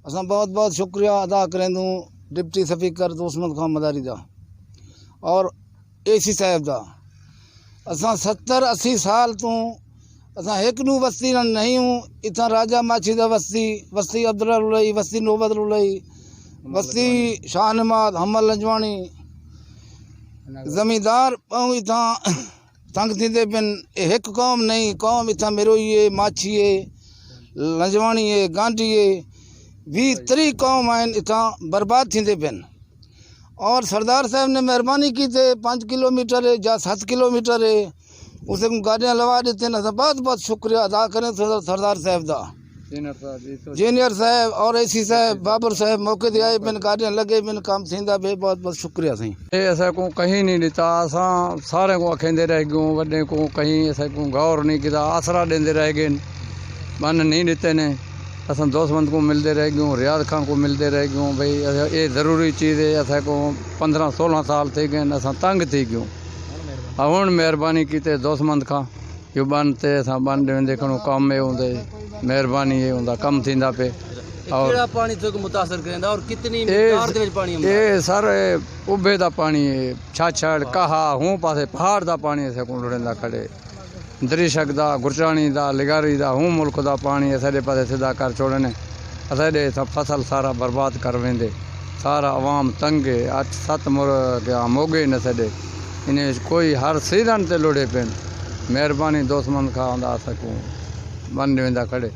असां बहुत बहुत शुक्रिया अदा करें डिप्टी स्पीकर दोस्तमंद खान मदारी दा और AC साहब दा। असां 70-80 साल तो असां एक नू बस्ती नहीं हूँ। इतना राजा माछी दा बस्ती अब्दुल्ला लुलई, बस्ती नौबत लुलई, बस्ती शाहनमाद, हमल लंजवानी जमींदार इतना तंग थींदे पिन। एक कौम नहीं, कौम इतना मेरोई है, माछी है, लंजवानी है, गांधी है, 20-30 कौम आइन इतना बर्बाद थींदे पिन। और सरदार साहब ने मेहरबानी की थे 5 किलोमीटर है या 7 किलोमीटर है उसे गाड़ियाँ लगा देते हैं। बहुत बहुत शुक्रिया अदा करें सरदार साहब दा, इंजीनियर साहब और AC साहब, बाबर साहब मौके दे आए पिन, गाड़ियाँ लगे पिन, काम थींदा पे। बहुत बहुत शुक्रिया सही। ये असा को कहीं नहीं दिता, असा सारे को अखेंदे रह गए, वड्डे को कहीं असा को गौर नहीं किया, आसरा देंदे रह गए, बन नहीं दिते ने। असां दोस्तमंद को मिलते रह गए, रियाज खान को मिलते रह गए। भाई ये ज़रूरी चीज़ है। असा को 15-16 साल थी गए, असां तंग थी गयूं। हुण मेहरबानी की दोस्तमंद खां यो बन ते असां बन वेंदे खणो कम में होंदे, मेहरबानी ये होंदा कम थींदा पे। और पानी तो मुतासर करेंदा और कितनी मिकदार दे विच पानी आंदा? ये सर उभे दा पानी छाछड़ कहा हूं पासे पहाड़ दा पानी असां को लुड़ेंदा खड़े, दरिशक दा, गुरचाणी दा, लिगारी दा, हूं मुल्क दा पानी असांजे पासे सीधा कर छोड़ने। असांजे फसल सारा बर्बाद कर वेंदे, सारा अवाम तंग है। 8-7 मोगे न सॾे इन कोई हर सीज़न ते लुड़े पिन। मेहरबानी दोस्तमंद खां असां को बन वेंदा खड़े।